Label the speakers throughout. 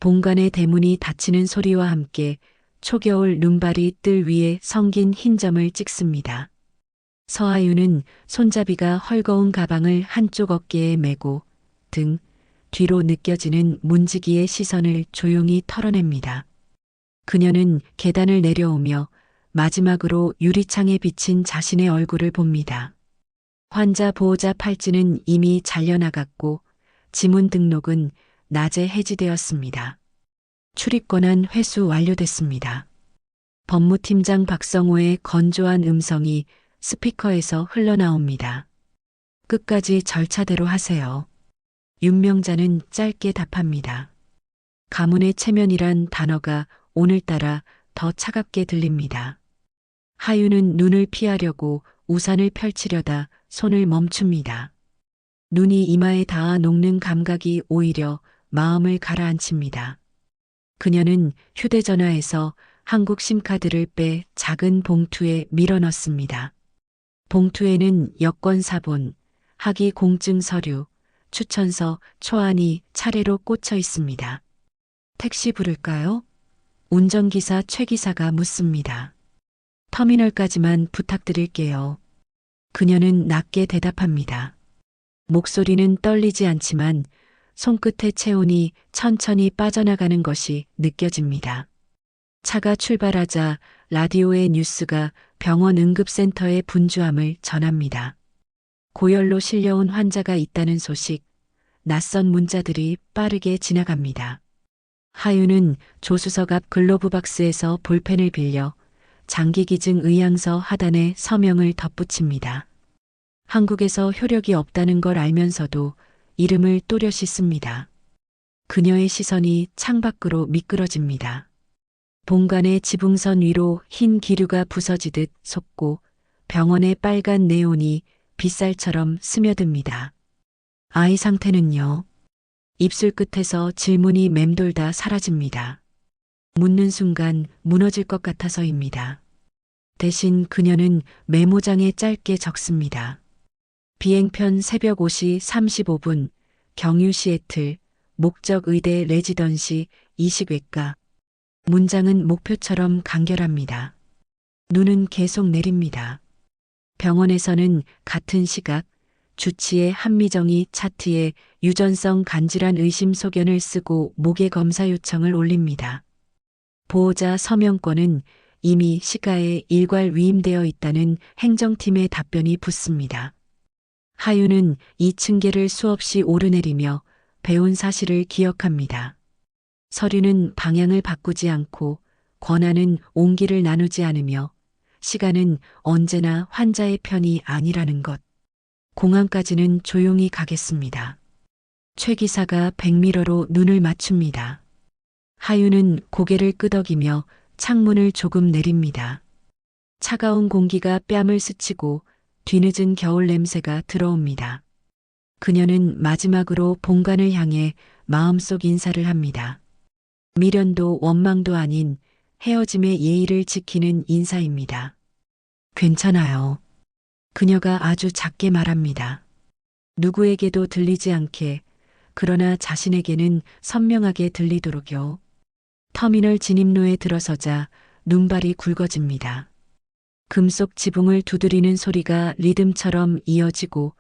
Speaker 1: 본관의 대문이 닫히는 소리와 함께 초겨울 눈발이 뜰 위에 성긴 흰 점을 찍습니다. 서하윤은 손잡이가 헐거운 가방을 한쪽 어깨에 메고 등 뒤로 느껴지는 문지기의 시선을 조용히 털어냅니다. 그녀는 계단을 내려오며 마지막으로 유리창에 비친 자신의 얼굴을 봅니다. 환자 보호자 팔찌는 이미 잘려나갔고 지문 등록은 낮에 해지되었습니다. 출입권한 회수 완료됐습니다. 법무팀장 박성호의 건조한 음성이 스피커에서 흘러나옵니다. 끝까지 절차대로 하세요. 윤명자는 짧게 답합니다. 가문의 체면이란 단어가 오늘따라 더 차갑게 들립니다. 하윤은 눈을 피하려고 우산을 펼치려다 손을 멈춥니다. 눈이 이마에 닿아 녹는 감각이 오히려 마음을 가라앉힙니다. 그녀는 휴대전화에서 한국 심카드를 빼 작은 봉투에 밀어넣습니다. 봉투에는 여권 사본, 학위 공증 서류, 추천서, 초안이 차례로 꽂혀 있습니다. 택시 부를까요? 운전기사 최 기사가 묻습니다. 터미널까지만 부탁드릴게요. 그녀는 낮게 대답합니다. 목소리는 떨리지 않지만 손끝의 체온이 천천히 빠져나가는 것이 느껴집니다. 차가 출발하자 라디오의 뉴스가 병원 응급센터의 분주함을 전합니다. 고열로 실려온 환자가 있다는 소식, 낯선 문자들이 빠르게 지나갑니다. 하윤은 조수석 앞 글로브 박스에서 볼펜을 빌려 장기기증 의향서 하단에 서명을 덧붙입니다. 한국에서 효력이 없다는 걸 알면서도 이름을 또렷이 씁니다. 그녀의 시선이 창밖으로 미끄러집니다. 본관의 지붕선 위로 흰 기류가 부서지듯 솟고 병원의 빨간 네온이 빗살처럼 스며듭니다. 아이 상태는요? 입술 끝에서 질문이 맴돌다 사라집니다. 묻는 순간 무너질 것 같아서입니다. 대신 그녀는 메모장에 짧게 적습니다. 비행편 새벽 5시 35분, 경유 시애틀, 목적 의대 레지던시 이식외과. 문장은 목표처럼 간결합니다. 눈은 계속 내립니다. 병원에서는 같은 시각, 주치의 한미정이 차트에 유전성 간질환 의심 소견을 쓰고 모계 검사 요청을 올립니다. 보호자 서명권은 이미 시가에 일괄 위임되어 있다는 행정팀의 답변이 붙습니다. 하윤은 이 층계를 수없이 오르내리며 배운 사실을 기억합니다. 서류는 방향을 바꾸지 않고 권한은 옹기를 나누지 않으며 시간은 언제나 환자의 편이 아니라는 것. 공항까지는 조용히 가겠습니다. 최 기사가 백미러로 눈을 맞춥니다. 하윤은 고개를 끄덕이며 창문을 조금 내립니다. 차가운 공기가 뺨을 스치고 뒤늦은 겨울 냄새가 들어옵니다. 그녀는 마지막으로 본관을 향해 마음속 인사를 합니다. 미련도 원망도 아닌 헤어짐의 예의를 지키는 인사입니다. 괜찮아요. 그녀가 아주 작게 말합니다. 누구에게도 들리지 않게, 그러나 자신에게는 선명하게 들리도록요. 터미널 진입로에 들어서자 눈발이 굵어집니다. 금속 지붕을 두드리는 소리가 리듬처럼 이어지고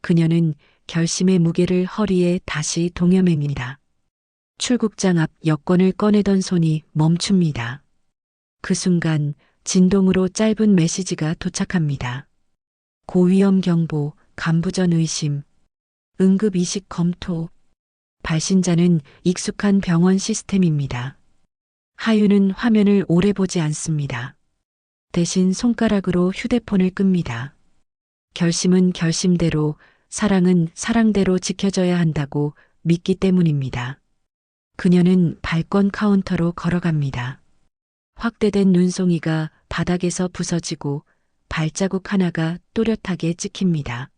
Speaker 1: 그녀는 결심의 무게를 허리에 다시 동여맵니다. 출국장 앞 여권을 꺼내던 손이 멈춥니다. 그 순간 진동으로 짧은 메시지가 도착합니다. 고위험 경보, 간부전 의심, 응급 이식 검토. 발신자는 익숙한 병원 시스템입니다. 하윤은 화면을 오래 보지 않습니다. 대신 손가락으로 휴대폰을 끕니다. 결심은 결심대로, 사랑은 사랑대로 지켜져야 한다고 믿기 때문입니다. 그녀는 발권 카운터로 걸어갑니다. 확대된 눈송이가 바닥에서 부서지고 발자국 하나가 또렷하게 찍힙니다.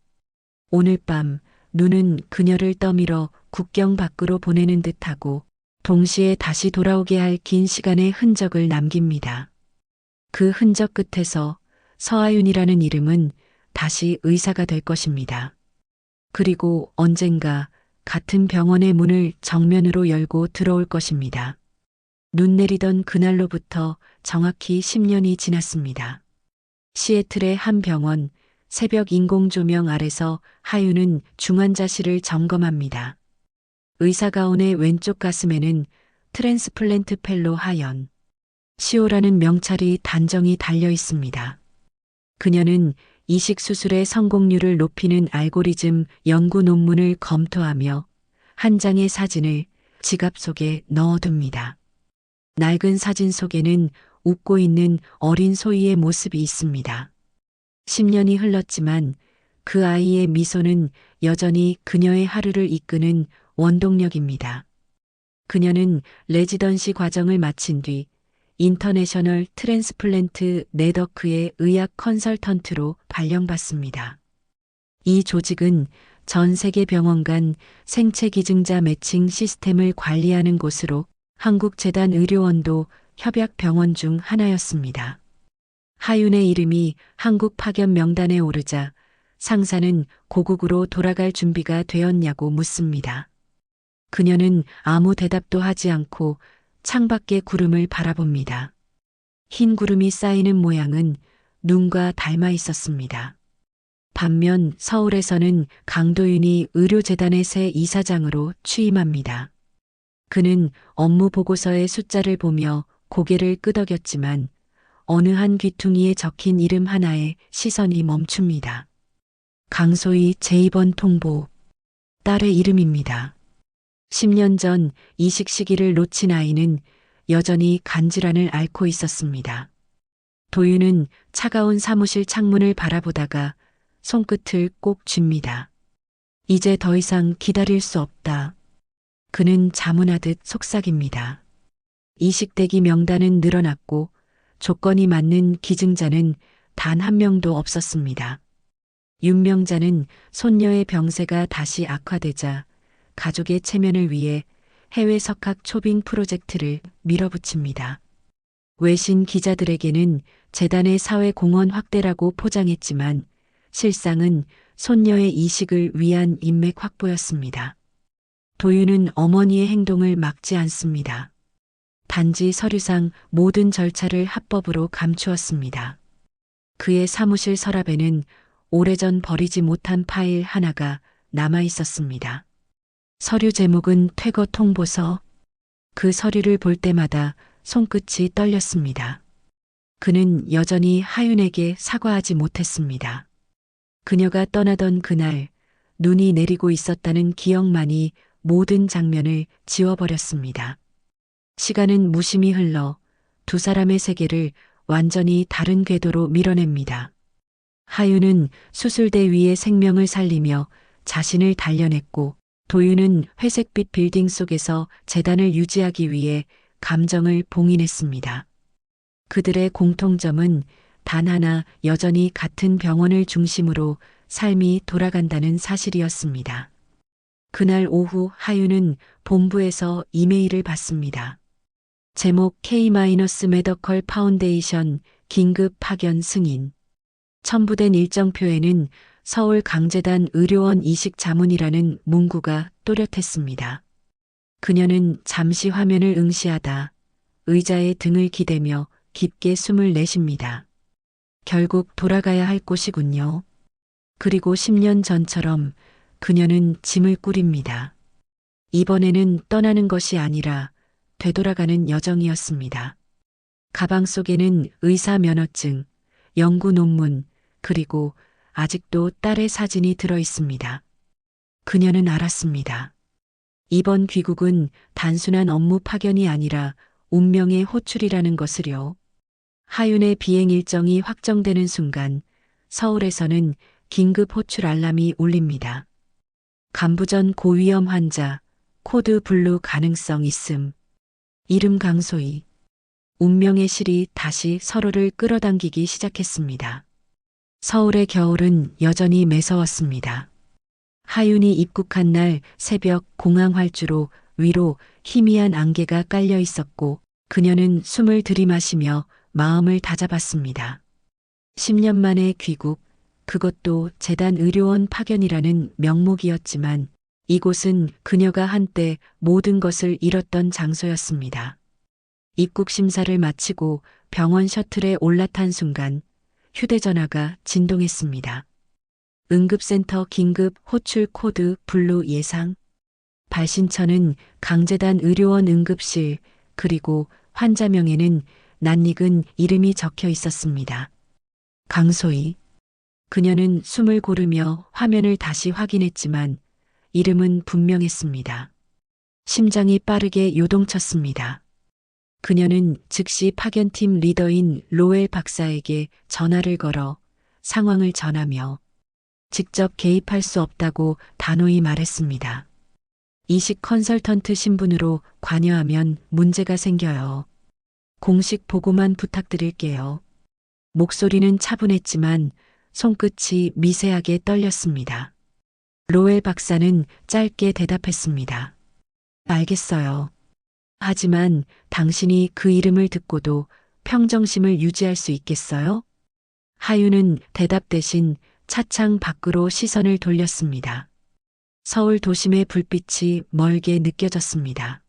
Speaker 1: 오늘 밤 눈은 그녀를 떠밀어 국경 밖으로 보내는 듯하고 동시에 다시 돌아오게 할 긴 시간의 흔적을 남깁니다. 그 흔적 끝에서 서하윤이라는 이름은 다시 의사가 될 것입니다. 그리고 언젠가 같은 병원의 문을 정면으로 열고 들어올 것입니다. 눈 내리던 그날로부터 정확히 10년이 지났습니다. 시애틀의 한 병원, 새벽 인공조명 아래서 하윤은 중환자실을 점검합니다. 의사 가운의 왼쪽 가슴에는 트랜스플랜트 펠로 하연, 시오라는 명찰이 단정히 달려 있습니다. 그녀는 이식 수술의 성공률을 높이는 알고리즘 연구 논문을 검토하며 한 장의 사진을 지갑 속에 넣어둡니다. 낡은 사진 속에는 웃고 있는 어린 소희의 모습이 있습니다. 10년이 흘렀지만 그 아이의 미소는 여전히 그녀의 하루를 이끄는 원동력입니다. 그녀는 레지던시 과정을 마친 뒤 인터내셔널 트랜스플랜트 네더크의 의학 컨설턴트로 발령받습니다. 이 조직은 전 세계 병원 간 생체 기증자 매칭 시스템을 관리하는 곳으로 한국재단 의료원도 협약 병원 중 하나였습니다. 하윤의 이름이 한국 파견 명단에 오르자 상사는 고국으로 돌아갈 준비가 되었냐고 묻습니다. 그녀는 아무 대답도 하지 않고 창밖의 구름을 바라봅니다. 흰 구름이 쌓이는 모양은 눈과 닮아 있었습니다. 반면 서울에서는 강도윤이 의료재단의 새 이사장으로 취임합니다. 그는 업무 보고서의 숫자를 보며 고개를 끄덕였지만 어느 한 귀퉁이에 적힌 이름 하나에 시선이 멈춥니다. 강소희 제2번 통보, 딸의 이름입니다. 10년 전 이식 시기를 놓친 아이는 여전히 간질환을 앓고 있었습니다. 도윤은 차가운 사무실 창문을 바라보다가 손끝을 꼭 쥡니다. 이제 더 이상 기다릴 수 없다. 그는 자문하듯 속삭입니다. 이식대기 명단은 늘어났고 조건이 맞는 기증자는 단 한 명도 없었습니다. 윤명자는 손녀의 병세가 다시 악화되자 가족의 체면을 위해 해외 석학 초빙 프로젝트를 밀어붙입니다. 외신 기자들에게는 재단의 사회 공헌 확대라고 포장했지만 실상은 손녀의 이식을 위한 인맥 확보였습니다. 도윤은 어머니의 행동을 막지 않습니다. 단지 서류상 모든 절차를 합법으로 감추었습니다. 그의 사무실 서랍에는 오래전 버리지 못한 파일 하나가 남아 있었습니다. 서류 제목은 퇴거 통보서. 그 서류를 볼 때마다 손끝이 떨렸습니다. 그는 여전히 하윤에게 사과하지 못했습니다. 그녀가 떠나던 그날 눈이 내리고 있었다는 기억만이 모든 장면을 지워버렸습니다. 시간은 무심히 흘러 두 사람의 세계를 완전히 다른 궤도로 밀어냅니다. 하윤은 수술대 위에 생명을 살리며 자신을 단련했고 도윤은 회색빛 빌딩 속에서 재단을 유지하기 위해 감정을 봉인했습니다. 그들의 공통점은 단 하나, 여전히 같은 병원을 중심으로 삶이 돌아간다는 사실이었습니다. 그날 오후 하윤은 본부에서 이메일을 받습니다. 제목 K-메더컬 파운데이션 긴급 파견 승인. 첨부된 일정표에는 서울 강재단 의료원 이식 자문이라는 문구가 또렷했습니다. 그녀는 잠시 화면을 응시하다 의자에 등을 기대며 깊게 숨을 내쉽니다. 결국 돌아가야 할 곳이군요. 그리고 10년 전처럼 그녀는 짐을 꾸립니다. 이번에는 떠나는 것이 아니라 되돌아가는 여정이었습니다. 가방 속에는 의사 면허증, 연구 논문, 그리고 아직도 딸의 사진이 들어 있습니다. 그녀는 알았습니다. 이번 귀국은 단순한 업무 파견이 아니라 운명의 호출이라는 것을요. 하윤의 비행 일정이 확정되는 순간 서울에서는 긴급 호출 알람이 울립니다. 간부전 고위험 환자, 코드 블루 가능성 있음. 이름 강소희. 운명의 실이 다시 서로를 끌어당기기 시작했습니다. 서울의 겨울은 여전히 매서웠습니다. 하윤이 입국한 날 새벽 공항 활주로 위로 희미한 안개가 깔려 있었고 그녀는 숨을 들이마시며 마음을 다잡았습니다. 10년 만의 귀국, 그것도 재단 의료원 파견이라는 명목이었지만 이곳은 그녀가 한때 모든 것을 잃었던 장소였습니다. 입국 심사를 마치고 병원 셔틀에 올라탄 순간 휴대전화가 진동했습니다. 응급센터 긴급 호출 코드 블루 예상. 발신처는 강제단 의료원 응급실, 그리고 환자명에는 낯익은 이름이 적혀 있었습니다. 강소희. 그녀는 숨을 고르며 화면을 다시 확인했지만 이름은 분명했습니다. 심장이 빠르게 요동쳤습니다. 그녀는 즉시 파견팀 리더인 로엘 박사에게 전화를 걸어 상황을 전하며 직접 개입할 수 없다고 단호히 말했습니다. 이식 컨설턴트 신분으로 관여하면 문제가 생겨요. 공식 보고만 부탁드릴게요. 목소리는 차분했지만 손끝이 미세하게 떨렸습니다. 로엘 박사는 짧게 대답했습니다. 알겠어요. 하지만 당신이 그 이름을 듣고도 평정심을 유지할 수 있겠어요? 하윤은 대답 대신 차창 밖으로 시선을 돌렸습니다. 서울 도심의 불빛이 멀게 느껴졌습니다.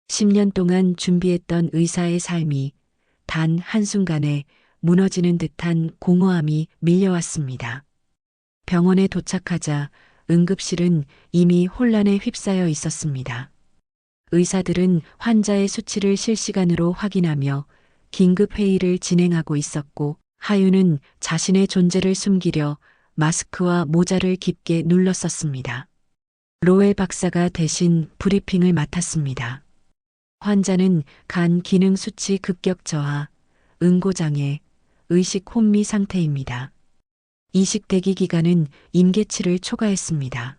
Speaker 1: 10년 동안 준비했던 의사의 삶이 단 한순간에 무너지는 듯한 공허함이 밀려왔습니다. 병원에 도착하자 응급실은 이미 혼란에 휩싸여 있었습니다. 의사들은 환자의 수치를 실시간으로 확인하며 긴급 회의를 진행하고 있었고, 하윤은 자신의 존재를 숨기려 마스크와 모자를 깊게 눌렀었습니다. 로엘 박사가 대신 브리핑을 맡았습니다. 환자는 간 기능 수치 급격 저하, 응고장애, 의식 혼미 상태입니다. 이식 대기 기간은 임계치를 초과했습니다.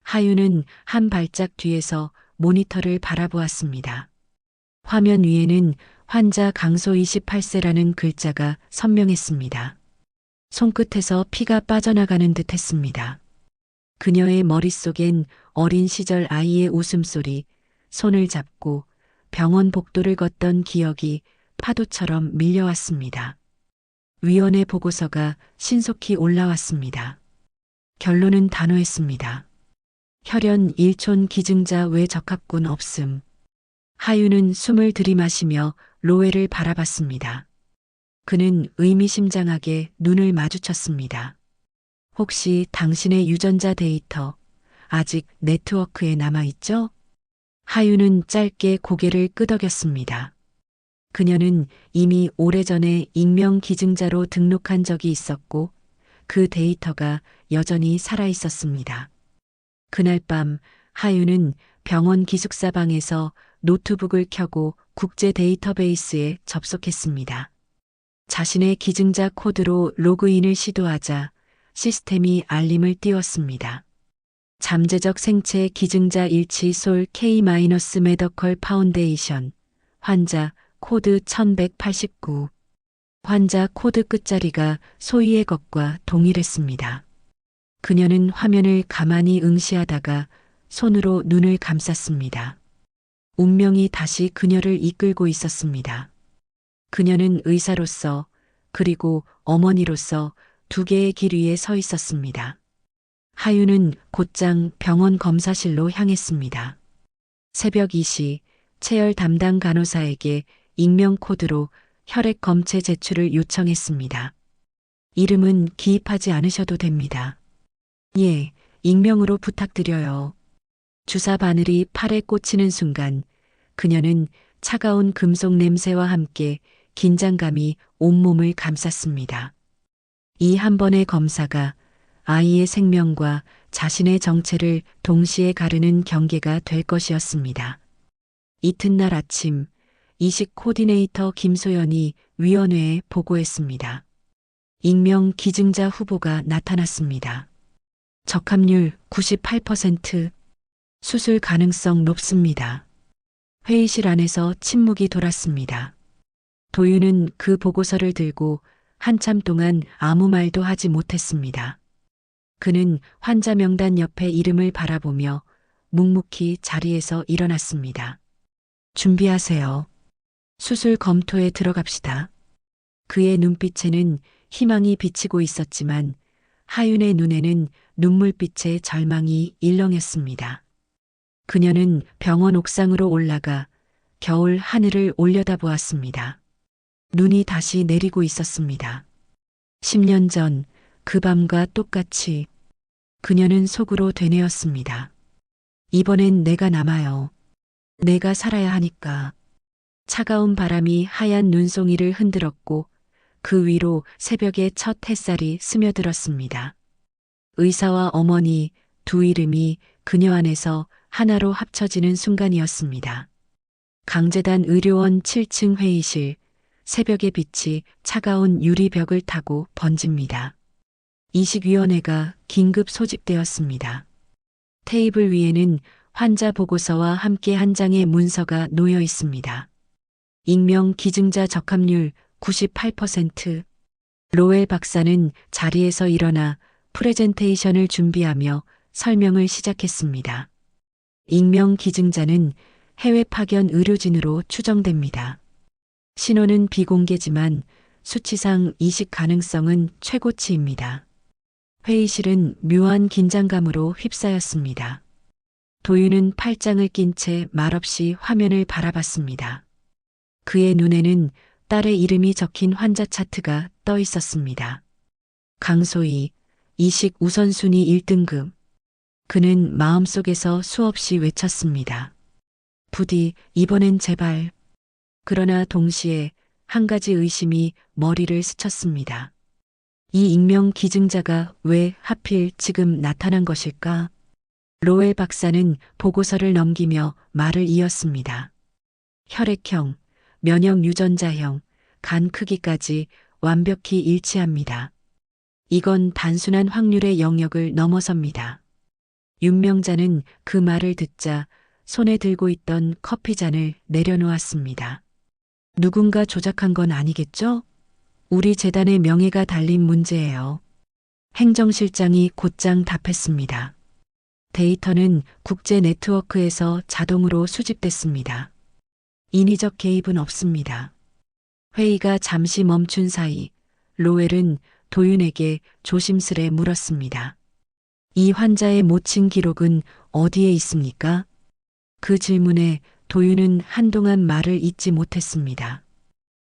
Speaker 1: 하윤은 한 발짝 뒤에서 모니터를 바라보았습니다. 화면 위에는 환자 강소 28세라는 글자가 선명했습니다. 손끝에서 피가 빠져나가는 듯 했습니다. 그녀의 머릿속엔 어린 시절 아이의 웃음소리, 손을 잡고 병원 복도를 걷던 기억이 파도처럼 밀려왔습니다. 위원회 보고서가 신속히 올라왔습니다. 결론은 단호했습니다. 혈연 1촌 기증자 외 적합군 없음. 하윤은 숨을 들이마시며 로엘을 바라봤습니다. 그는 의미심장하게 눈을 마주쳤습니다. 혹시 당신의 유전자 데이터 아직 네트워크에 남아있죠? 하윤은 짧게 고개를 끄덕였습니다. 그녀는 이미 오래전에 익명 기증자로 등록한 적이 있었고 그 데이터가 여전히 살아있었습니다. 그날 밤 하윤은 병원 기숙사 방에서 노트북을 켜고 국제 데이터베이스에 접속했습니다. 자신의 기증자 코드로 로그인을 시도하자 시스템이 알림을 띄웠습니다. 잠재적 생체 기증자 일치 솔 K-메더컬 파운데이션 환자 코드 1189. 환자 코드 끝자리가 소희의 것과 동일했습니다. 그녀는 화면을 가만히 응시하다가 손으로 눈을 감쌌습니다. 운명이 다시 그녀를 이끌고 있었습니다. 그녀는 의사로서 그리고 어머니로서 두 개의 길 위에 서 있었습니다. 하윤은 곧장 병원 검사실로 향했습니다. 새벽 2시 체열 담당 간호사에게 익명 코드로 혈액 검체 제출을 요청했습니다. 이름은 기입하지 않으셔도 됩니다. 예, 익명으로 부탁드려요. 주사 바늘이 팔에 꽂히는 순간 그녀는 차가운 금속 냄새와 함께 긴장감이 온몸을 감쌌습니다. 이 한 번의 검사가 아이의 생명과 자신의 정체를 동시에 가르는 경계가 될 것이었습니다. 이튿날 아침 이식 코디네이터 김소연이 위원회에 보고했습니다. 익명 기증자 후보가 나타났습니다. 적합률 98%, 수술 가능성 높습니다. 회의실 안에서 침묵이 돌았습니다. 도윤은 그 보고서를 들고 한참 동안 아무 말도 하지 못했습니다. 그는 환자 명단 옆에 이름을 바라보며 묵묵히 자리에서 일어났습니다. 준비하세요. 수술 검토에 들어갑시다. 그의 눈빛에는 희망이 비치고 있었지만 하윤의 눈에는 눈물빛의 절망이 일렁였습니다. 그녀는 병원 옥상으로 올라가 겨울 하늘을 올려다보았습니다. 눈이 다시 내리고 있었습니다. 10년 전 그 밤과 똑같이 그녀는 속으로 되뇌었습니다. 이번엔 내가 남아요. 내가 살아야 하니까. 차가운 바람이 하얀 눈송이를 흔들었고 그 위로 새벽의 첫 햇살이 스며들었습니다. 의사와 어머니 두 이름이 그녀 안에서 하나로 합쳐지는 순간이었습니다. 강제단 의료원 7층 회의실, 새벽의 빛이 차가운 유리벽을 타고 번집니다. 이식위원회가 긴급 소집되었습니다. 테이블 위에는 환자 보고서와 함께 한 장의 문서가 놓여 있습니다. 익명 기증자 적합률 98%. 로엘 박사는 자리에서 일어나 프레젠테이션을 준비하며 설명을 시작했습니다. 익명 기증자는 해외 파견 의료진으로 추정됩니다. 신원은 비공개지만 수치상 이식 가능성은 최고치입니다. 회의실은 묘한 긴장감으로 휩싸였습니다. 도윤은 팔짱을 낀 채 말없이 화면을 바라봤습니다. 그의 눈에는 딸의 이름이 적힌 환자 차트가 떠 있었습니다. 강소희, 이식 우선순위 1등급. 그는 마음속에서 수없이 외쳤습니다. 부디 이번엔 제발. 그러나 동시에 한 가지 의심이 머리를 스쳤습니다. 이 익명 기증자가 왜 하필 지금 나타난 것일까? 로엘 박사는 보고서를 넘기며 말을 이었습니다. 혈액형, 면역 유전자형, 간 크기까지 완벽히 일치합니다. 이건 단순한 확률의 영역을 넘어섭니다. 윤명자는 그 말을 듣자 손에 들고 있던 커피잔을 내려놓았습니다. 누군가 조작한 건 아니겠죠? 우리 재단의 명예가 달린 문제예요. 행정실장이 곧장 답했습니다. 데이터는 국제 네트워크에서 자동으로 수집됐습니다. 인위적 개입은 없습니다. 회의가 잠시 멈춘 사이 로엘은 도윤에게 조심스레 물었습니다. 이 환자의 모친 기록은 어디에 있습니까? 그 질문에 도윤은 한동안 말을 잇지 못했습니다.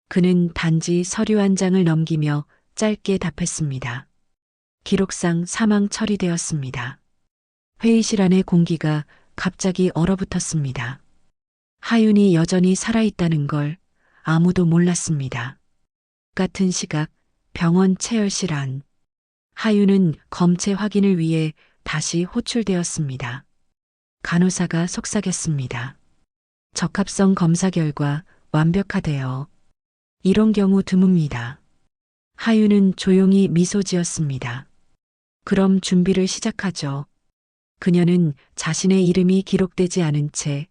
Speaker 1: 그는 단지 서류 한 장을 넘기며 짧게 답했습니다. 기록상 사망 처리되었습니다. 회의실 안의 공기가 갑자기 얼어붙었습니다. 하윤이 여전히 살아있다는 걸 아무도 몰랐습니다. 같은 시각 병원 체열실 안. 하윤은 검체 확인을 위해 다시 호출되었습니다. 간호사가 속삭였습니다. 적합성 검사 결과 완벽하대요. 이런 경우 드뭅니다. 하윤은 조용히 미소 지었습니다. 그럼 준비를 시작하죠. 그녀는 자신의 이름이 기록되지 않은 채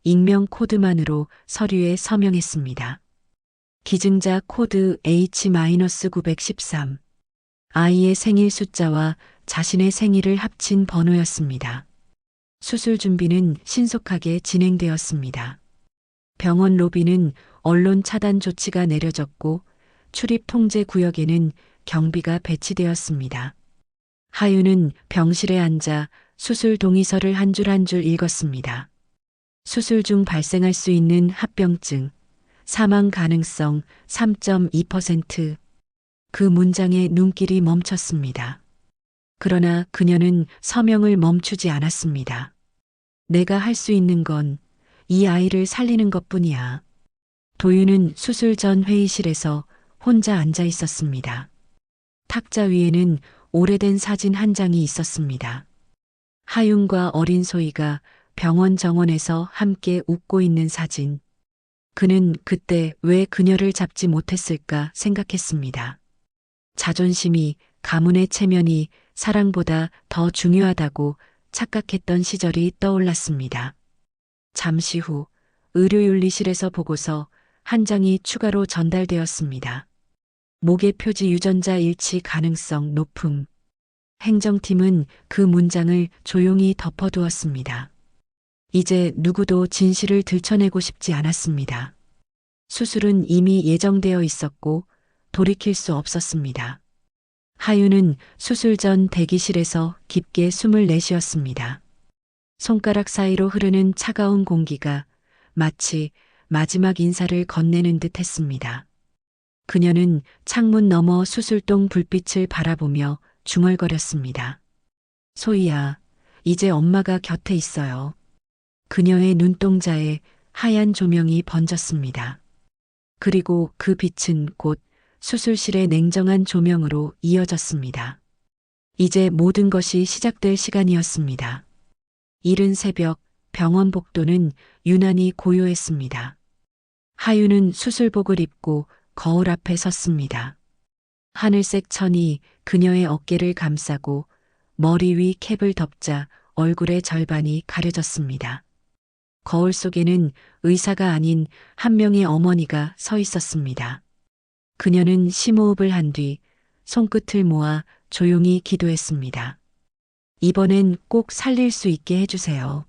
Speaker 1: 익명 코드만으로 서류에 서명했습니다. 기증자 코드 H-913. 아이의 생일 숫자와 자신의 생일을 합친 번호였습니다. 수술 준비는 신속하게 진행되었습니다. 병원 로비는 언론 차단 조치가 내려졌고 출입 통제 구역에는 경비가 배치되었습니다. 하윤은 병실에 앉아 수술 동의서를 한 줄 한 줄 읽었습니다. 수술 중 발생할 수 있는 합병증, 사망 가능성 3.2%. 그 문장에 눈길이 멈췄습니다. 그러나 그녀는 서명을 멈추지 않았습니다. 내가 할 수 있는 건 이 아이를 살리는 것뿐이야. 도윤은 수술 전 회의실에서 혼자 앉아 있었습니다. 탁자 위에는 오래된 사진 한 장이 있었습니다. 하윤과 어린 소희가 병원 정원에서 함께 웃고 있는 사진. 그는 그때 왜 그녀를 잡지 못했을까 생각했습니다. 자존심이, 가문의 체면이 사랑보다 더 중요하다고 착각했던 시절이 떠올랐습니다. 잠시 후 의료윤리실에서 보고서 한 장이 추가로 전달되었습니다. 목의 표지 유전자 일치 가능성 높음. 행정팀은 그 문장을 조용히 덮어두었습니다. 이제 누구도 진실을 들춰내고 싶지 않았습니다. 수술은 이미 예정되어 있었고 돌이킬 수 없었습니다. 하윤은 수술 전 대기실에서 깊게 숨을 내쉬었습니다. 손가락 사이로 흐르는 차가운 공기가 마치 마지막 인사를 건네는 듯 했습니다. 그녀는 창문 너머 수술동 불빛을 바라보며 중얼거렸습니다. 소희야, 이제 엄마가 곁에 있어요. 그녀의 눈동자에 하얀 조명이 번졌습니다. 그리고 그 빛은 곧 수술실의 냉정한 조명으로 이어졌습니다. 이제 모든 것이 시작될 시간이었습니다. 이른 새벽 병원 복도는 유난히 고요했습니다. 하윤은 수술복을 입고 거울 앞에 섰습니다. 하늘색 천이 그녀의 어깨를 감싸고 머리 위 캡을 덮자 얼굴의 절반이 가려졌습니다. 거울 속에는 의사가 아닌 한 명의 어머니가 서 있었습니다. 그녀는 심호흡을 한 뒤 손끝을 모아 조용히 기도했습니다. 이번엔 꼭 살릴 수 있게 해주세요.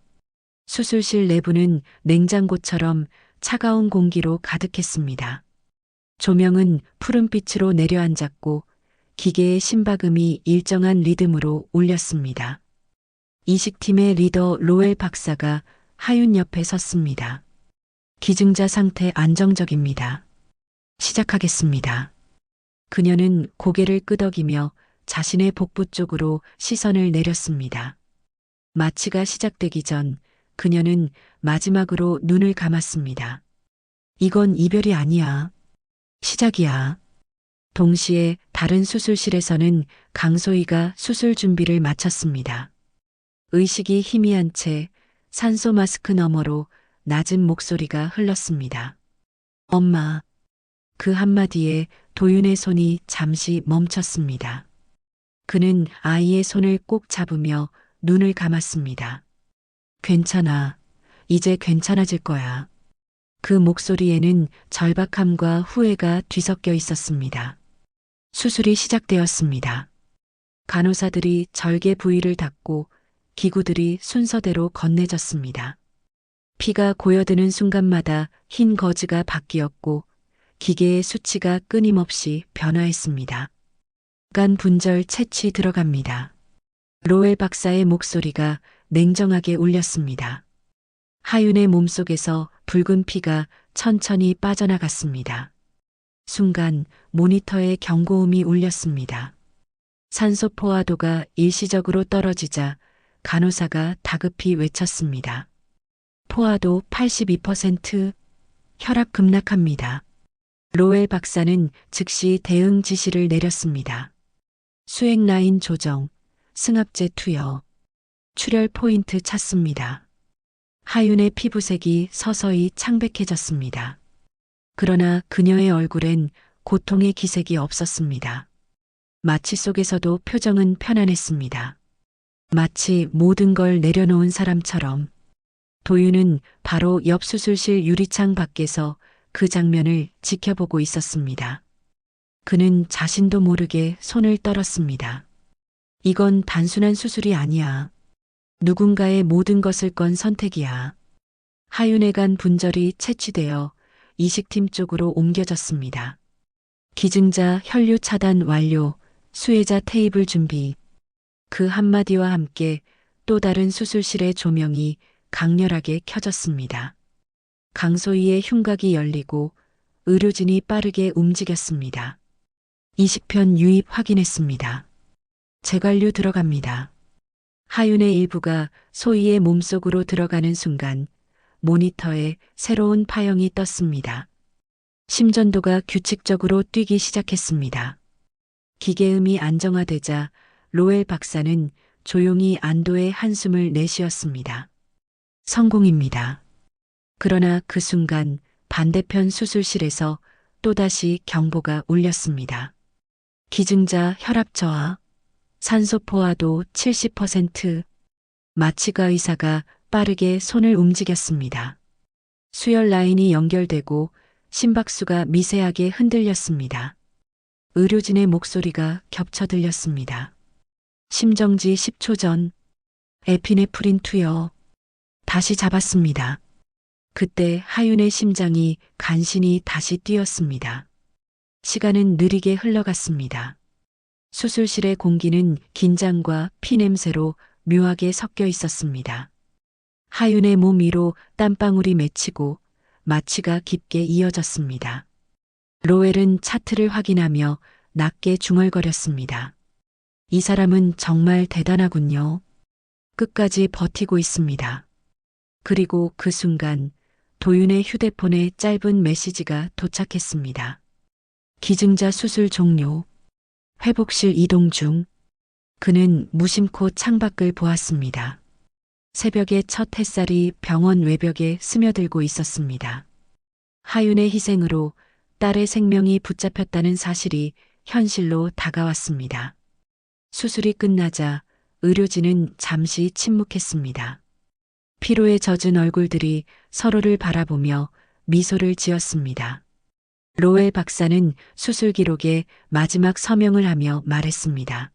Speaker 1: 수술실 내부는 냉장고처럼 차가운 공기로 가득했습니다. 조명은 푸른빛으로 내려앉았고 기계의 심박음이 일정한 리듬으로 울렸습니다. 이식팀의 리더 로엘 박사가 하윤 옆에 섰습니다. 기증자 상태 안정적입니다. 시작하겠습니다. 그녀는 고개를 끄덕이며 자신의 복부 쪽으로 시선을 내렸습니다. 마취가 시작되기 전 그녀는 마지막으로 눈을 감았습니다. 이건 이별이 아니야. 시작이야. 동시에 다른 수술실에서는 강소희가 수술 준비를 마쳤습니다. 의식이 희미한 채 산소 마스크 너머로 낮은 목소리가 흘렀습니다. 엄마. 그 한마디에 도윤의 손이 잠시 멈췄습니다. 그는 아이의 손을 꼭 잡으며 눈을 감았습니다. 괜찮아. 이제 괜찮아질 거야. 그 목소리에는 절박함과 후회가 뒤섞여 있었습니다. 수술이 시작되었습니다. 간호사들이 절개 부위를 닫고 기구들이 순서대로 건네졌습니다. 피가 고여드는 순간마다 흰 거즈가 바뀌었고 기계의 수치가 끊임없이 변화했습니다. 간 분절 채취 들어갑니다. 로엘 박사의 목소리가 냉정하게 울렸습니다. 하윤의 몸속에서 붉은 피가 천천히 빠져나갔습니다. 순간 모니터에 경고음이 울렸습니다. 산소 포화도가 일시적으로 떨어지자 간호사가 다급히 외쳤습니다. 포화도 82%, 혈압 급락합니다. 로엘 박사는 즉시 대응 지시를 내렸습니다. 수액 라인 조정, 승합제 투여, 출혈 포인트 찾습니다. 하윤의 피부색이 서서히 창백해졌습니다. 그러나 그녀의 얼굴엔 고통의 기색이 없었습니다. 마취 속에서도 표정은 편안했습니다. 마치 모든 걸 내려놓은 사람처럼. 도윤은 바로 옆 수술실 유리창 밖에서 그 장면을 지켜보고 있었습니다. 그는 자신도 모르게 손을 떨었습니다. 이건 단순한 수술이 아니야. 누군가의 모든 것을 건 선택이야. 하윤의 간 분절이 채취되어 이식팀 쪽으로 옮겨졌습니다. 기증자 혈류 차단 완료, 수혜자 테이블 준비. 그 한마디와 함께 또 다른 수술실의 조명이 강렬하게 켜졌습니다. 강소희의 흉곽이 열리고 의료진이 빠르게 움직였습니다. 이식편 유입 확인했습니다. 재관류 들어갑니다. 하윤의 일부가 소희의 몸속으로 들어가는 순간 모니터에 새로운 파형이 떴습니다. 심전도가 규칙적으로 뛰기 시작했습니다. 기계음이 안정화되자 로엘 박사는 조용히 안도의 한숨을 내쉬었습니다. 성공입니다. 그러나 그 순간 반대편 수술실에서 또다시 경보가 울렸습니다. 기증자 혈압 저하, 산소 포화도 70%. 마취가 의사가 빠르게 손을 움직였습니다. 수혈 라인이 연결되고 심박수가 미세하게 흔들렸습니다. 의료진의 목소리가 겹쳐 들렸습니다. 심정지 10초 전, 에피네프린 투여. 다시 잡았습니다. 그때 하윤의 심장이 간신히 다시 뛰었습니다. 시간은 느리게 흘러갔습니다. 수술실의 공기는 긴장과 피냄새로 묘하게 섞여 있었습니다. 하윤의 몸 위로 땀방울이 맺히고 마취가 깊게 이어졌습니다. 로엘은 차트를 확인하며 낮게 중얼거렸습니다. 이 사람은 정말 대단하군요. 끝까지 버티고 있습니다. 그리고 그 순간 도윤의 휴대폰에 짧은 메시지가 도착했습니다. 기증자 수술 종료. 회복실 이동 중. 그는 무심코 창밖을 보았습니다. 새벽의 첫 햇살이 병원 외벽에 스며들고 있었습니다. 하윤의 희생으로 딸의 생명이 붙잡혔다는 사실이 현실로 다가왔습니다. 수술이 끝나자 의료진은 잠시 침묵했습니다. 피로에 젖은 얼굴들이 서로를 바라보며 미소를 지었습니다. 로엘 박사는 수술 기록에 마지막 서명을 하며 말했습니다.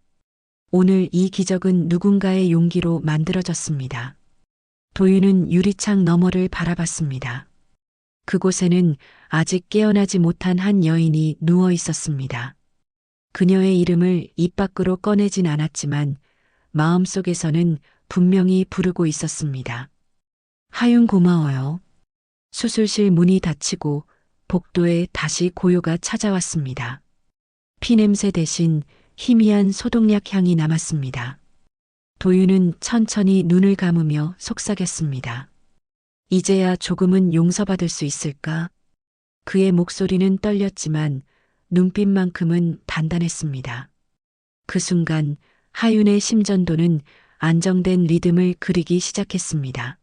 Speaker 1: 오늘 이 기적은 누군가의 용기로 만들어졌습니다. 도윤은 유리창 너머를 바라봤습니다. 그곳에는 아직 깨어나지 못한 한 여인이 누워 있었습니다. 그녀의 이름을 입 밖으로 꺼내진 않았지만 마음속에서는 분명히 부르고 있었습니다. 하윤 고마워요. 수술실 문이 닫히고 복도에 다시 고요가 찾아왔습니다. 피냄새 대신 희미한 소독약 향이 남았습니다. 도윤은 천천히 눈을 감으며 속삭였습니다. 이제야 조금은 용서받을 수 있을까? 그의 목소리는 떨렸지만 눈빛만큼은 단단했습니다. 그 순간 하윤의 심전도는 안정된 리듬을 그리기 시작했습니다.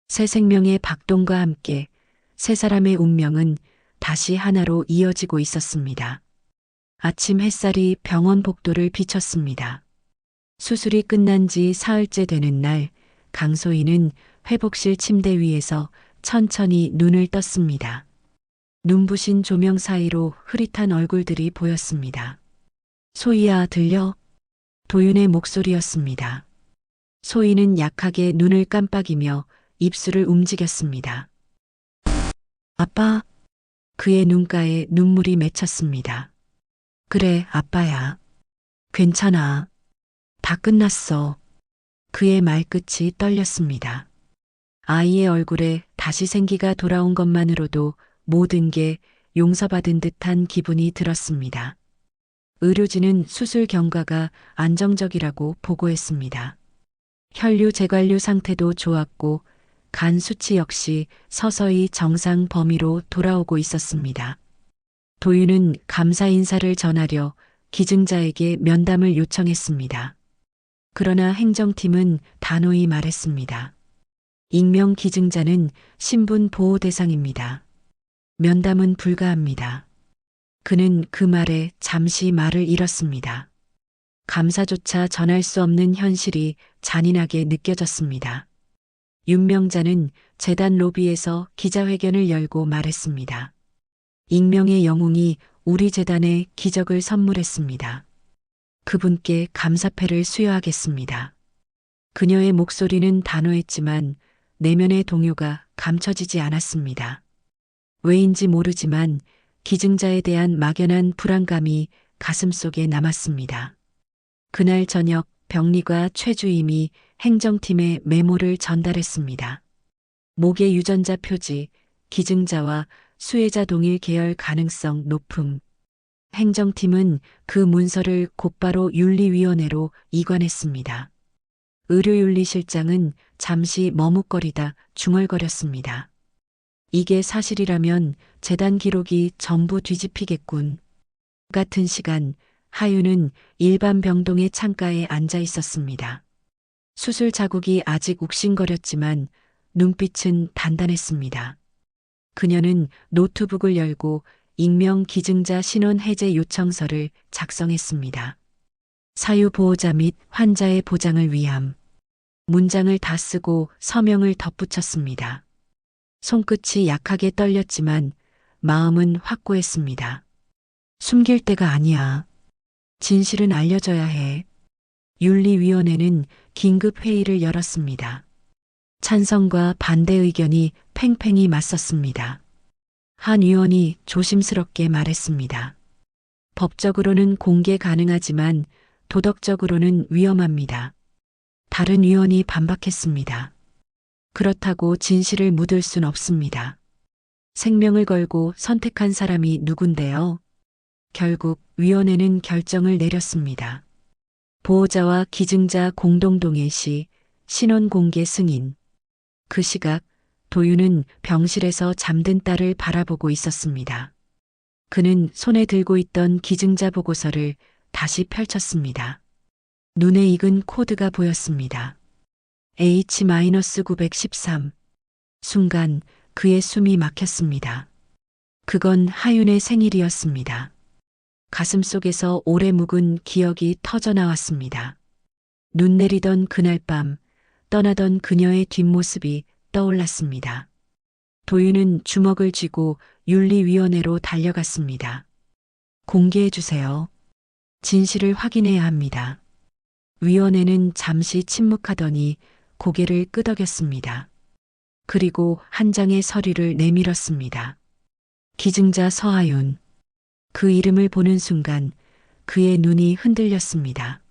Speaker 1: 새 생명의 박동과 함께 세 사람의 운명은 다시 하나로 이어지고 있었습니다. 아침 햇살이 병원 복도를 비쳤습니다. 수술이 끝난 지 사흘째 되는 날, 강소희는 회복실 침대 위에서 천천히 눈을 떴습니다. 눈부신 조명 사이로 흐릿한 얼굴들이 보였습니다. 소희야, 들려? 도윤의 목소리였습니다. 소희는 약하게 눈을 깜빡이며 입술을 움직였습니다. 아빠? 그의 눈가에 눈물이 맺혔습니다. 그래, 아빠야. 괜찮아. 다 끝났어. 그의 말끝이 떨렸습니다. 아이의 얼굴에 다시 생기가 돌아온 것만으로도 모든 게 용서받은 듯한 기분이 들었습니다. 의료진은 수술 경과가 안정적이라고 보고했습니다. 혈류 재관류 상태도 좋았고 간 수치 역시 서서히 정상 범위로 돌아오고 있었습니다. 도윤은 감사 인사를 전하려 기증자에게 면담을 요청했습니다. 그러나 행정팀은 단호히 말했습니다. 익명 기증자는 신분 보호 대상입니다. 면담은 불가합니다. 그는 그 말에 잠시 말을 잃었습니다. 감사조차 전할 수 없는 현실이 잔인하게 느껴졌습니다. 윤명자는 재단 로비에서 기자회견을 열고 말했습니다. 익명의 영웅이 우리 재단에 기적을 선물했습니다. 그분께 감사패를 수여하겠습니다. 그녀의 목소리는 단호했지만 내면의 동요가 감춰지지 않았습니다. 왜인지 모르지만 기증자에 대한 막연한 불안감이 가슴속에 남았습니다. 그날 저녁 병리과 최주임이 행정팀에 메모를 전달했습니다. 목의 유전자 표지, 기증자와 수혜자 동일 계열 가능성 높음. 행정팀은 그 문서를 곧바로 윤리위원회로 이관했습니다. 의료윤리실장은 잠시 머뭇거리다 중얼거렸습니다. 이게 사실이라면 재단 기록이 전부 뒤집히겠군. 같은 시간 하윤은 일반 병동의 창가에 앉아 있었습니다. 수술 자국이 아직 욱신거렸지만 눈빛은 단단했습니다. 그녀는 노트북을 열고 익명 기증자 신원 해제 요청서를 작성했습니다. 사유보호자 및 환자의 보장을 위함. 문장을 다 쓰고 서명을 덧붙였습니다. 손끝이 약하게 떨렸지만 마음은 확고했습니다. 숨길 때가 아니야. 진실은 알려져야 해. 윤리위원회는 긴급 회의를 열었습니다. 찬성과 반대 의견이 팽팽히 맞섰습니다. 한 의원이 조심스럽게 말했습니다. 법적으로는 공개 가능하지만 도덕적으로는 위험합니다. 다른 위원이 반박했습니다. 그렇다고 진실을 묻을 순 없습니다. 생명을 걸고 선택한 사람이 누군데요? 결국 위원회는 결정을 내렸습니다. 보호자와 기증자 공동 동의 시 신원 공개 승인. 그 시각 도윤은 병실에서 잠든 딸을 바라보고 있었습니다. 그는 손에 들고 있던 기증자 보고서를 다시 펼쳤습니다. 눈에 익은 코드가 보였습니다. H-913. 순간 그의 숨이 막혔습니다. 그건 하윤의 생일이었습니다. 가슴속에서 오래 묵은 기억이 터져 나왔습니다. 눈 내리던 그날 밤 떠나던 그녀의 뒷모습이 떠올랐습니다. 도윤은 주먹을 쥐고 윤리위원회로 달려갔습니다. 공개해 주세요. 진실을 확인해야 합니다. 위원회는 잠시 침묵하더니 고개를 끄덕였습니다. 그리고 한 장의 서류를 내밀었습니다. 기증자 서하윤. 그 이름을 보는 순간 그의 눈이 흔들렸습니다.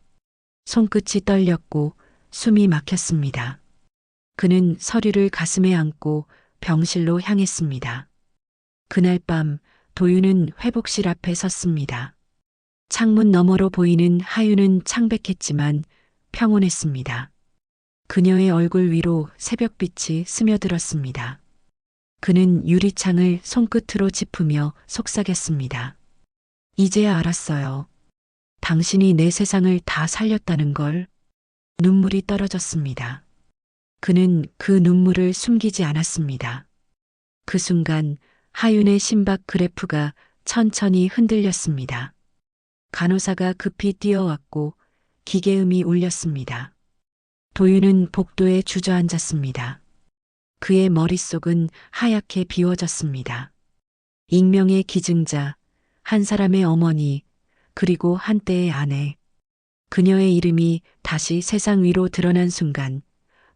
Speaker 1: 손끝이 떨렸고 숨이 막혔습니다. 그는 서류를 가슴에 안고 병실로 향했습니다. 그날 밤 도윤은 회복실 앞에 섰습니다. 창문 너머로 보이는 하윤은 창백했지만 평온했습니다. 그녀의 얼굴 위로 새벽빛이 스며들었습니다. 그는 유리창을 손끝으로 짚으며 속삭였습니다. 이제야 알았어요. 당신이 내 세상을 다 살렸다는 걸. 눈물이 떨어졌습니다. 그는 그 눈물을 숨기지 않았습니다. 그 순간 하윤의 심박 그래프가 천천히 흔들렸습니다. 간호사가 급히 뛰어왔고 기계음이 울렸습니다. 도윤은 복도에 주저앉았습니다. 그의 머릿속은 하얗게 비워졌습니다. 익명의 기증자, 한 사람의 어머니, 그리고 한때의 아내. 그녀의 이름이 다시 세상 위로 드러난 순간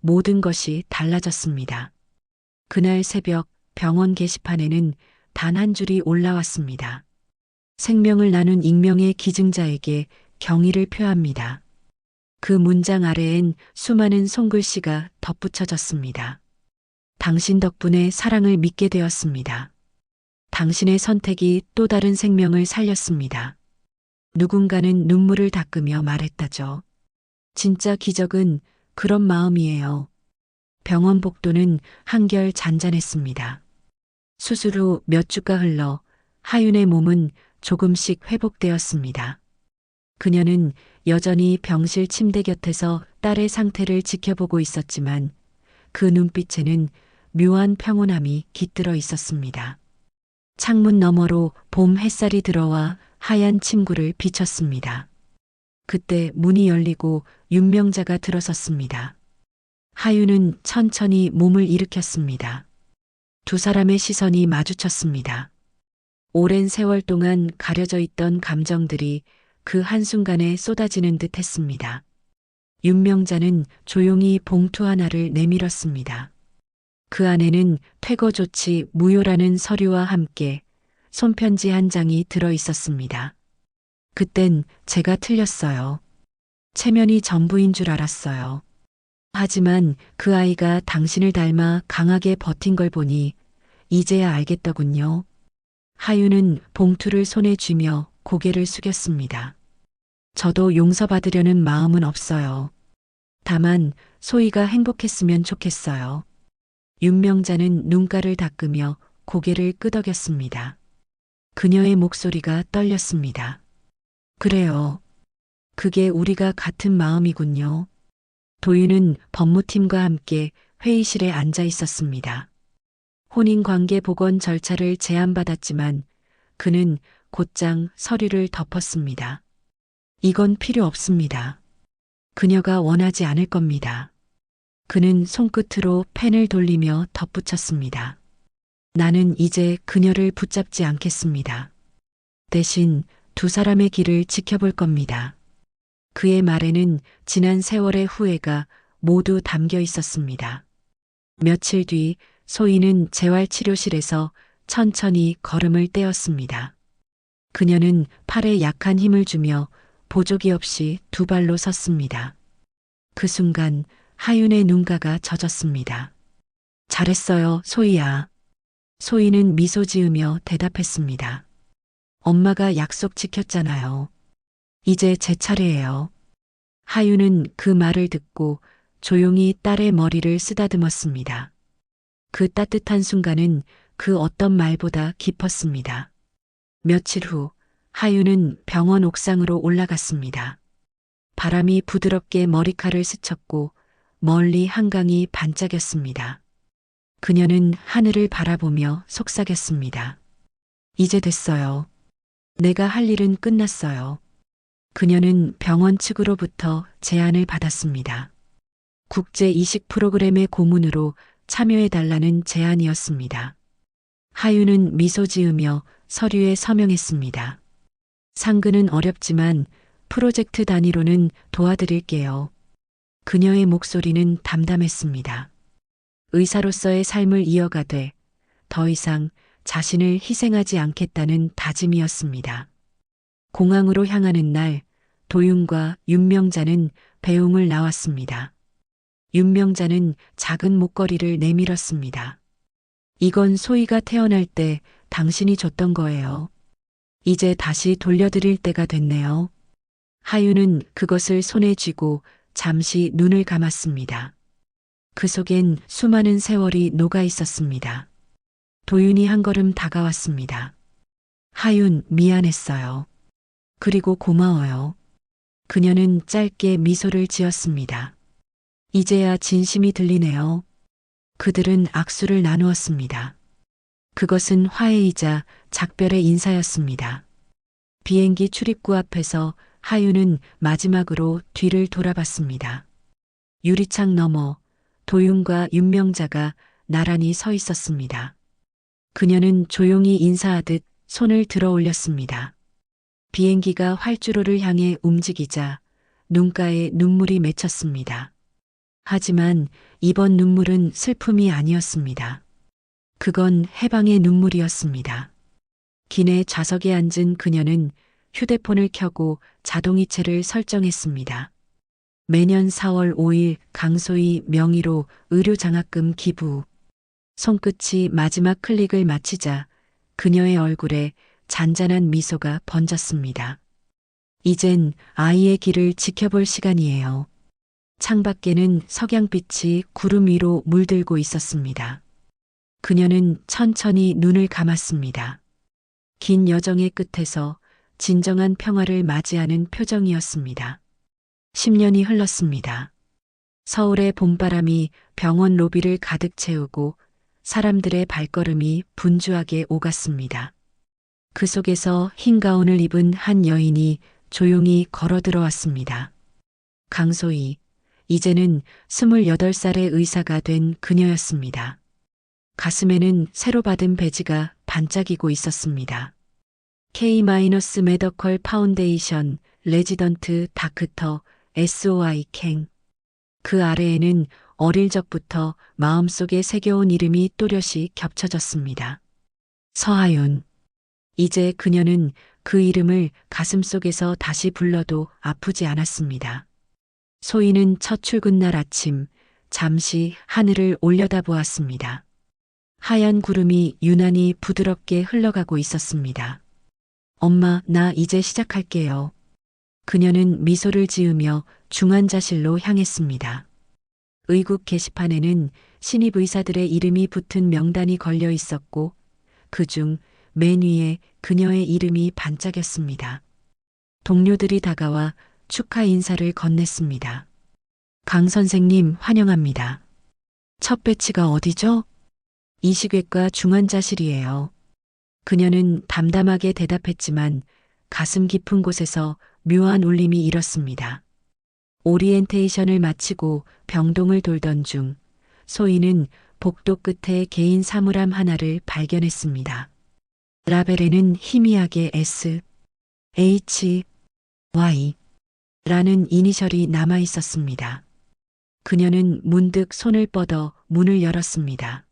Speaker 1: 모든 것이 달라졌습니다. 그날 새벽 병원 게시판에는 단 한 줄이 올라왔습니다. 생명을 나눈 익명의 기증자에게 경의를 표합니다. 그 문장 아래엔 수많은 손글씨가 덧붙여졌습니다. 당신 덕분에 사랑을 믿게 되었습니다. 당신의 선택이 또 다른 생명을 살렸습니다. 누군가는 눈물을 닦으며 말했다죠. 진짜 기적은 그런 마음이에요. 병원 복도는 한결 잔잔했습니다. 수술 후 몇 주가 흘러 하윤의 몸은 조금씩 회복되었습니다. 그녀는 여전히 병실 침대 곁에서 딸의 상태를 지켜보고 있었지만 그 눈빛에는 묘한 평온함이 깃들어 있었습니다. 창문 너머로 봄 햇살이 들어와 하얀 침구를 비쳤습니다. 그때 문이 열리고 윤명자가 들어섰습니다. 하윤은 천천히 몸을 일으켰습니다. 두 사람의 시선이 마주쳤습니다. 오랜 세월 동안 가려져 있던 감정들이 그 한순간에 쏟아지는 듯 했습니다. 윤명자는 조용히 봉투 하나를 내밀었습니다. 그 안에는 퇴거 조치 무효라는 서류와 함께 손편지 한 장이 들어 있었습니다. 그땐 제가 틀렸어요. 체면이 전부인 줄 알았어요. 하지만 그 아이가 당신을 닮아 강하게 버틴 걸 보니 이제야 알겠더군요. 하윤은 봉투를 손에 쥐며 고개를 숙였습니다. 저도 용서받으려는 마음은 없어요. 다만 소희가 행복했으면 좋겠어요. 윤명자는 눈가를 닦으며 고개를 끄덕였습니다. 그녀의 목소리가 떨렸습니다. 그래요. 그게 우리가 같은 마음이군요. 도윤은 법무팀과 함께 회의실에 앉아 있었습니다. 혼인관계 복원 절차를 제안받았지만 그는 곧장 서류를 덮었습니다. 이건 필요 없습니다. 그녀가 원하지 않을 겁니다. 그는 손끝으로 펜을 돌리며 덧붙였습니다. 나는 이제 그녀를 붙잡지 않겠습니다. 대신 두 사람의 길을 지켜볼 겁니다. 그의 말에는 지난 세월의 후회가 모두 담겨 있었습니다. 며칠 뒤 소희는 재활치료실에서 천천히 걸음을 떼었습니다. 그녀는 팔에 약한 힘을 주며 보조기 없이 두 발로 섰습니다. 그 순간 하윤의 눈가가 젖었습니다. 잘했어요, 소희야. 소희는 미소 지으며 대답했습니다. 엄마가 약속 지켰잖아요. 이제 제 차례예요. 하윤은 그 말을 듣고 조용히 딸의 머리를 쓰다듬었습니다. 그 따뜻한 순간은 그 어떤 말보다 깊었습니다. 며칠 후 하윤은 병원 옥상으로 올라갔습니다. 바람이 부드럽게 머리카락을 스쳤고 멀리 한강이 반짝였습니다. 그녀는 하늘을 바라보며 속삭였습니다. 이제 됐어요. 내가 할 일은 끝났어요. 그녀는 병원 측으로부터 제안을 받았습니다. 국제 이식 프로그램의 고문으로 참여해달라는 제안이었습니다. 하윤은 미소 지으며 서류에 서명했습니다. 상근은 어렵지만 프로젝트 단위로는 도와드릴게요. 그녀의 목소리는 담담했습니다. 의사로서의 삶을 이어가되 더 이상 자신을 희생하지 않겠다는 다짐이었습니다. 공항으로 향하는 날 도윤과 윤명자는 배웅을 나왔습니다. 윤명자는 작은 목걸이를 내밀었습니다. 이건 소희가 태어날 때 당신이 줬던 거예요. 이제 다시 돌려드릴 때가 됐네요. 하윤은 그것을 손에 쥐고 잠시 눈을 감았습니다. 그 속엔 수많은 세월이 녹아 있었습니다. 도윤이 한 걸음 다가왔습니다. 하윤, 미안했어요. 그리고 고마워요. 그녀는 짧게 미소를 지었습니다. 이제야 진심이 들리네요. 그들은 악수를 나누었습니다. 그것은 화해이자 작별의 인사였습니다. 비행기 출입구 앞에서 하윤은 마지막으로 뒤를 돌아봤습니다. 유리창 너머 도윤과 윤명자가 나란히 서 있었습니다. 그녀는 조용히 인사하듯 손을 들어 올렸습니다. 비행기가 활주로를 향해 움직이자 눈가에 눈물이 맺혔습니다. 하지만 이번 눈물은 슬픔이 아니었습니다. 그건 해방의 눈물이었습니다. 기내 좌석에 앉은 그녀는 휴대폰을 켜고 자동이체를 설정했습니다. 매년 4월 5일 강소희 명의로 의료장학금 기부. 손끝이 마지막 클릭을 마치자 그녀의 얼굴에 잔잔한 미소가 번졌습니다. 이젠 아이의 길을 지켜볼 시간이에요. 창밖에는 석양빛이 구름 위로 물들고 있었습니다. 그녀는 천천히 눈을 감았습니다. 긴 여정의 끝에서 진정한 평화를 맞이하는 표정이었습니다. 10년이 흘렀습니다. 서울의 봄바람이 병원 로비를 가득 채우고 사람들의 발걸음이 분주하게 오갔습니다. 그 속에서 흰 가운을 입은 한 여인이 조용히 걸어 들어왔습니다. 강소희, 이제는 28살의 의사가 된 그녀였습니다. 가슴에는 새로 받은 배지가 반짝이고 있었습니다. K-메더컬 파운데이션 레지던트 다크터 SOI 캥. 그 아래에는 어릴 적부터 마음속에 새겨온 이름이 또렷이 겹쳐졌습니다. 서하윤. 이제 그녀는 그 이름을 가슴속에서 다시 불러도 아프지 않았습니다. 소희는 첫 출근 날 아침 잠시 하늘을 올려다보았습니다. 하얀 구름이 유난히 부드럽게 흘러가고 있었습니다. 엄마, 나 이제 시작할게요. 그녀는 미소를 지으며 중환자실로 향했습니다. 의국 게시판에는 신입 의사들의 이름이 붙은 명단이 걸려 있었고 그중 맨 위에 그녀의 이름이 반짝였습니다. 동료들이 다가와 축하 인사를 건넸습니다. 강 선생님 환영합니다. 첫 배치가 어디죠? 이식외과 중환자실이에요. 그녀는 담담하게 대답했지만 가슴 깊은 곳에서 묘한 울림이 일었습니다. 오리엔테이션을 마치고 병동을 돌던 중 소희는 복도 끝에 개인 사물함 하나를 발견했습니다. 라벨에는 희미하게 S, H, Y 라는 이니셜이 남아 있었습니다. 그녀는 문득 손을 뻗어 문을 열었습니다.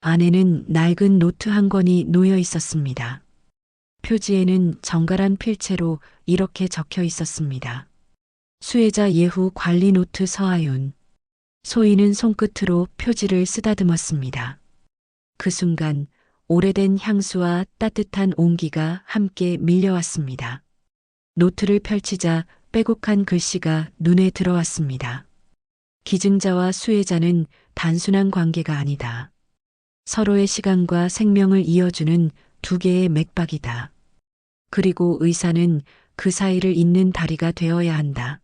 Speaker 1: 안에는 낡은 노트 한 권이 놓여 있었습니다. 표지에는 정갈한 필체로 이렇게 적혀 있었습니다. 수혜자 예후 관리 노트 서하윤. 소희는 손끝으로 표지를 쓰다듬었습니다. 그 순간 오래된 향수와 따뜻한 온기가 함께 밀려왔습니다. 노트를 펼치자 빼곡한 글씨가 눈에 들어왔습니다. 기증자와 수혜자는 단순한 관계가 아니다. 서로의 시간과 생명을 이어주는 두 개의 맥박이다. 그리고 의사는 그 사이를 잇는 다리가 되어야 한다.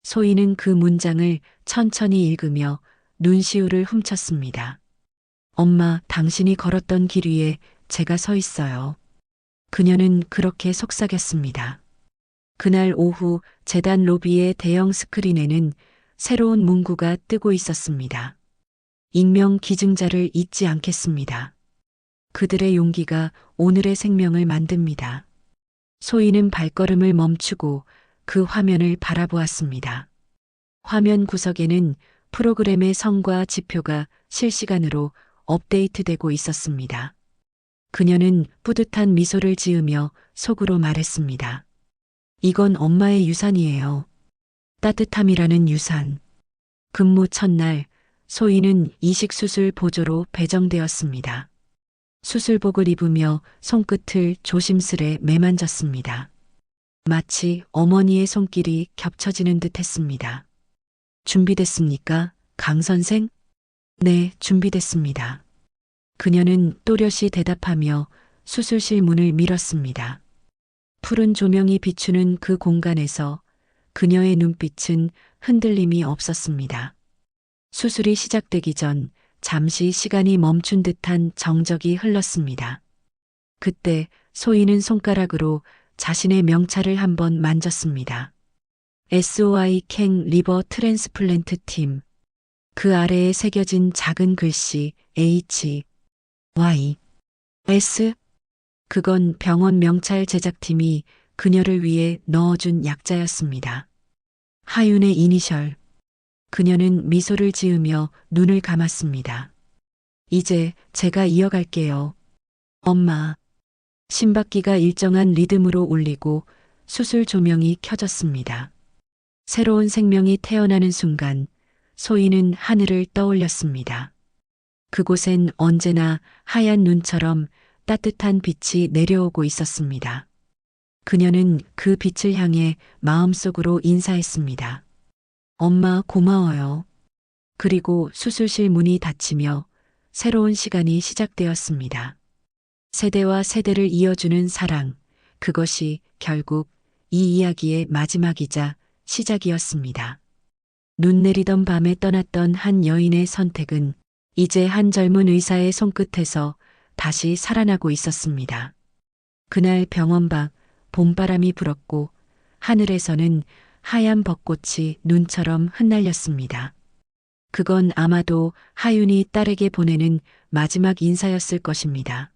Speaker 1: 소희는 그 문장을 천천히 읽으며 눈시울을 훔쳤습니다. 엄마, 당신이 걸었던 길 위에 제가 서 있어요. 그녀는 그렇게 속삭였습니다. 그날 오후 재단 로비의 대형 스크린에는 새로운 문구가 뜨고 있었습니다. 익명 기증자를 잊지 않겠습니다. 그들의 용기가 오늘의 생명을 만듭니다. 소희는 발걸음을 멈추고 그 화면을 바라보았습니다. 화면 구석에는 프로그램의 성과 지표가 실시간으로 업데이트되고 있었습니다. 그녀는 뿌듯한 미소를 지으며 속으로 말했습니다. 이건 엄마의 유산이에요. 따뜻함이라는 유산. 근무 첫날, 소희는 이식수술 보조로 배정되었습니다. 수술복을 입으며 손끝을 조심스레 매만졌습니다. 마치 어머니의 손길이 겹쳐지는 듯 했습니다. 준비됐습니까, 강 선생? 네, 준비됐습니다. 그녀는 또렷이 대답하며 수술실 문을 밀었습니다. 푸른 조명이 비추는 그 공간에서 그녀의 눈빛은 흔들림이 없었습니다. 수술이 시작되기 전 잠시 시간이 멈춘 듯한 정적이 흘렀습니다. 그때 소희는 손가락으로 자신의 명찰을 한번 만졌습니다. SOI 캥 리버 트랜스플랜트 팀. 그 아래에 새겨진 작은 글씨 H, Y, S. 그건 병원 명찰 제작팀이 그녀를 위해 넣어준 약자였습니다. 하윤의 이니셜. 그녀는 미소를 지으며 눈을 감았습니다. 이제 제가 이어갈게요. 엄마. 심박기가 일정한 리듬으로 울리고 수술 조명이 켜졌습니다. 새로운 생명이 태어나는 순간 소희는 하늘을 떠올렸습니다. 그곳엔 언제나 하얀 눈처럼 따뜻한 빛이 내려오고 있었습니다. 그녀는 그 빛을 향해 마음속으로 인사했습니다. 엄마, 고마워요. 그리고 수술실 문이 닫히며 새로운 시간이 시작되었습니다. 세대와 세대를 이어주는 사랑, 그것이 결국 이 이야기의 마지막이자 시작이었습니다. 눈 내리던 밤에 떠났던 한 여인의 선택은 이제 한 젊은 의사의 손끝에서 다시 살아나고 있었습니다. 그날 병원 밖 봄바람이 불었고 하늘에서는 하얀 벚꽃이 눈처럼 흩날렸습니다. 그건 아마도 하윤이 딸에게 보내는 마지막 인사였을 것입니다.